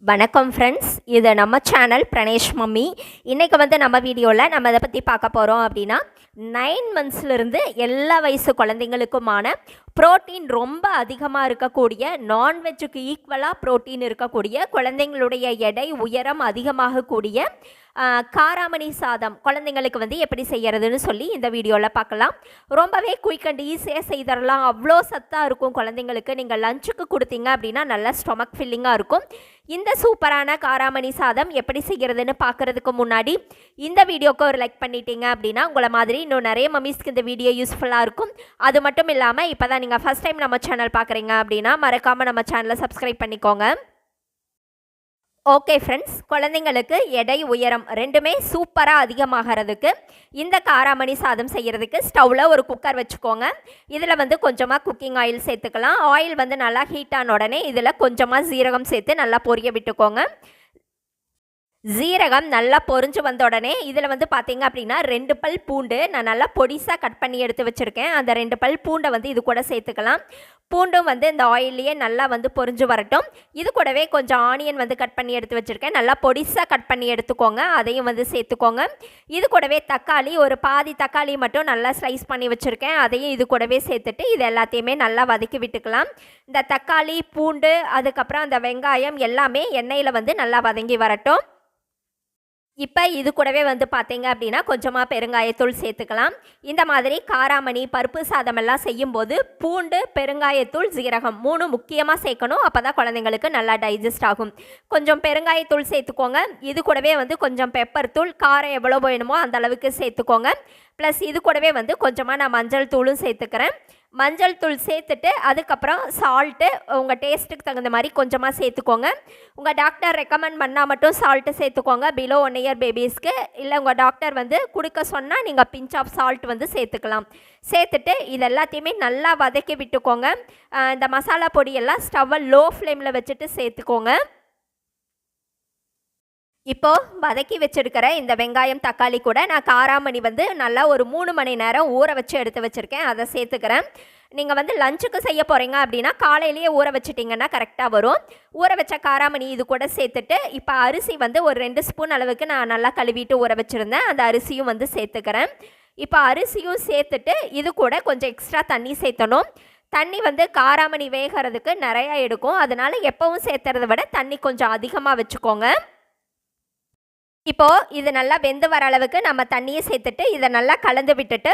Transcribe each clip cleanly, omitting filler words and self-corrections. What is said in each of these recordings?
வணக்கம் ஃப்ரெண்ட்ஸ், இது நம்ம சேனல் பிரணேஷ் மம்மி. இன்றைக்கி நம்ம வீடியோவில் நம்ம இதை பற்றி பார்க்க போகிறோம் அப்படின்னா 9 மந்த்ஸ்லேருந்து எல்லா வயசு குழந்தைங்களுக்குமான ப்ரோட்டீன் ரொம்ப அதிகமாக இருக்கக்கூடிய, நான்வெஜ்ஜுக்கு ஈக்குவலாக ப்ரோட்டீன் இருக்கக்கூடிய, குழந்தைங்களுடைய எடை உயரம் அதிகமாகக்கூடிய காராமணி சாதம் குழந்தைங்களுக்கு எப்படி செய்கிறதுன்னு சொல்லி இந்த வீடியோவில் பார்க்கலாம். ரொம்பவே குயிக் அண்ட் ஈஸியாக செய்தரலாம். அவ்வளோ சத்தாக இருக்கும். குழந்தைங்களுக்கு நீங்கள் லஞ்சுக்கு கொடுத்தீங்க அப்படின்னா நல்லா ஸ்டொமக் ஃபில்லிங்காக இருக்கும். இந்த சூப்பரான காராமணி சாதம் எப்படி செய்கிறதுன்னு பார்க்குறதுக்கு முன்னாடி இந்த வீடியோக்கு ஒரு லைக் பண்ணிட்டீங்க அப்படின்னா உங்களை மாதிரி இன்னும் நிறைய மம்மிஸ்க்கு இந்த வீடியோ யூஸ்ஃபுல்லாக இருக்கும். அது மட்டும் இல்லாமல் இப்போ தான் நீங்கள் ஃபஸ்ட் டைம் நம்ம சேனல் பார்க்குறீங்க அப்படின்னா மறக்காமல் நம்ம சேனலை சப்ஸ்கிரைப் பண்ணிக்கோங்க. ஓகே ஃப்ரெண்ட்ஸ், குழந்தைங்களுக்கு எடை உயரம் ரெண்டுமே சூப்பராக அதிகமாகிறதுக்கு இந்த காராமணி சாதம் செய்கிறதுக்கு ஸ்டவ்வில் ஒரு குக்கர் வச்சுக்கோங்க. இதில் கொஞ்சமாக குக்கிங் ஆயில் சேர்த்துக்கலாம். ஆயில் நல்லா ஹீட் ஆன உடனே இதில் கொஞ்சமாக சீரகம் சேர்த்து நல்லா பொரிய விட்டுக்கோங்க. ஜீரகம் நல்லா பொரிஞ்சு வந்த உடனே இதில் பார்த்தீங்க அப்படின்னா 2 பல் பூண்டு நான் நல்லா பொடிசாக கட் பண்ணி எடுத்து வச்சுருக்கேன். அந்த 2 பல் பூண்டை இது கூட சேர்த்துக்கலாம். பூண்டும் இந்த ஆயிலையே நல்லா பொரிஞ்சு வரட்டும். இது கூடவே கொஞ்சம் ஆனியன் கட் பண்ணி எடுத்து வச்சுருக்கேன். நல்லா பொடிசாக கட் பண்ணி எடுத்துக்கோங்க. அதையும் சேர்த்துக்கோங்க. இது கூடவே தக்காளி, ஒரு பாதி தக்காளி மட்டும் நல்லா ஸ்லைஸ் பண்ணி வச்சுருக்கேன். அதையும் இது கூடவே சேர்த்துட்டு இது எல்லாத்தையுமே நல்லா வதக்கி விட்டுக்கலாம். இந்த தக்காளி, பூண்டு, அதுக்கப்புறம் அந்த வெங்காயம் எல்லாமே எண்ணெயில் நல்லா வதங்கி வரட்டும். இப்போ இது கூடவே பார்த்தீங்க அப்படின்னா கொஞ்சமாக பெருங்காயத்தூள் சேர்த்துக்கலாம். இந்த மாதிரி காராமணி பருப்பு சாதமெல்லாம் செய்யும்போது பூண்டு, பெருங்காயத்தூள், ஜீரகம் 3 முக்கியமாக சேர்க்கணும். அப்போ தான் குழந்தைங்களுக்கு நல்லா டைஜஸ்ட் ஆகும். கொஞ்சம் பெருங்காயத்தூள் சேர்த்துக்கோங்க. இது கூடவே கொஞ்சம் பெப்பர் தூள், காரம் எவ்வளோ வேணுமோ அந்த அளவுக்கு சேர்த்துக்கோங்க. ப்ளஸ் இது கூடவே கொஞ்சமாக நான் மஞ்சள் தூளும் சேர்த்துக்கிறேன். மஞ்சள் தூள் சேர்த்துட்டு அதுக்கப்புறம் சால்ட்டு உங்கள் டேஸ்ட்டுக்கு தகுந்த மாதிரி கொஞ்சமாக சேர்த்துக்கோங்க. உங்கள் டாக்டர் ரெக்கமெண்ட் பண்ணால் மட்டும் சால்ட்டு சேர்த்துக்கோங்க. பிலோ 1 இயர் பேபிஸ்க்கு. இல்லை உங்கள் டாக்டர் கொடுக்க சொன்னால் நீங்கள் பிஞ்ச் ஆஃப் சால்ட் சேர்த்துக்கலாம். சேர்த்துட்டு இது எல்லாத்தையுமே நல்லா வதக்கி விட்டுக்கோங்க. இந்த மசாலா பொடியெல்லாம் ஸ்டவ்வை லோ ஃப்ளேமில் வச்சுட்டு சேர்த்துக்கோங்க. இப்போது வதக்கி வச்சுருக்கிற இந்த வெங்காயம், தக்காளி கூட நான் காராமணி நல்லா ஒரு 3 மணி நேரம் ஊற வச்சு எடுத்து வச்சுருக்கேன். அதை சேர்த்துக்கிறேன். நீங்கள் லஞ்சுக்கு செய்ய போகிறீங்க அப்படின்னா காலையிலேயே ஊற வச்சுட்டிங்கன்னா கரெக்டாக வரும். ஊற வச்ச காராமணி இது கூட சேர்த்துட்டு இப்போ அரிசி ஒரு 2 ஸ்பூன் அளவுக்கு நான் நல்லா கழுவிட்டு ஊற வச்சுருந்தேன். அந்த அரிசியும் சேர்த்துக்கிறேன். இப்போ அரிசியும் சேர்த்துட்டு இது கூட கொஞ்சம் எக்ஸ்ட்ரா தண்ணி சேர்த்தணும். தண்ணி காராமணி வேகிறதுக்கு நிறையா எடுக்கும். அதனால் எப்போவும் சேர்த்துறத விட தண்ணி கொஞ்சம் அதிகமாக வச்சுக்கோங்க. இப்போது இது நல்லா வெந்து வர அளவுக்கு நம்ம தண்ணியை சேர்த்துட்டு இதை நல்லா கலந்து விட்டுட்டு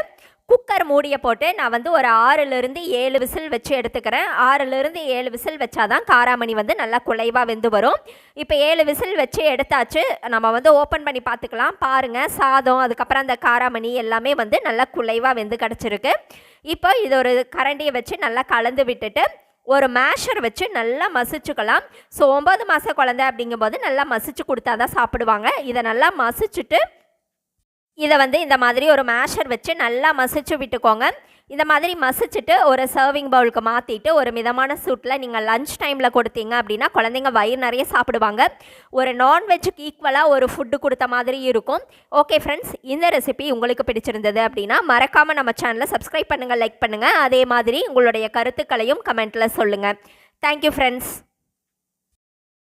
குக்கர் மூடியை போட்டு நான் ஒரு 6லேருந்து 7 விசில் வச்சு எடுத்துக்கிறேன். 6லேருந்து 7 விசில் வச்சாதான் காராமணி நல்லா குலைவாக வெந்து வரும். இப்போ 7 விசில் வச்சு எடுத்தாச்சு. நம்ம ஓப்பன் பண்ணி பார்த்துக்கலாம். பாருங்கள், சாதம் அதுக்கப்புறம் அந்த காராமணி எல்லாமே நல்லா குலைவாக வெந்து கிடச்சிருக்கு. இப்போ இது ஒரு கரண்டியை வச்சு நல்லா கலந்து விட்டுட்டு ஒரு மேஷர் வச்சு நல்லா மசிச்சுக்கலாம். ஸோ 9 மாத குழந்தை அப்படிங்கும்போது நல்லா மசிச்சு கொடுத்தா தான் சாப்பிடுவாங்க. இதை நல்லா மசிச்சுட்டு இதை இந்த மாதிரி ஒரு மேஷர் வச்சு நல்லா மசிச்சு விட்டுக்கோங்க. இந்த மாதிரி மசிச்சுட்டு ஒரு சர்விங் பவுலுக்கு மாற்றிட்டு ஒரு மிதமான சூட்டில் நீங்கள் லஞ்ச் டைமில் கொடுத்தீங்க அப்படின்னா குழந்தைங்க வயிறு நிறைய சாப்பிடுவாங்க. ஒரு நான்வெஜ்ஜுக்கு ஈக்குவலாக ஒரு ஃபுட்டு கொடுத்த மாதிரி இருக்கும். ஓகே ஃப்ரெண்ட்ஸ், இந்த ரெசிபி உங்களுக்கு பிடிச்சிருந்தது அப்படின்னா மறக்காமல் நம்ம சேனலை சப்ஸ்கிரைப் பண்ணுங்கள், லைக் பண்ணுங்கள். அதே மாதிரி உங்களுடைய கருத்துக்களையும் கமெண்ட்டில் சொல்லுங்கள். Thank you friends.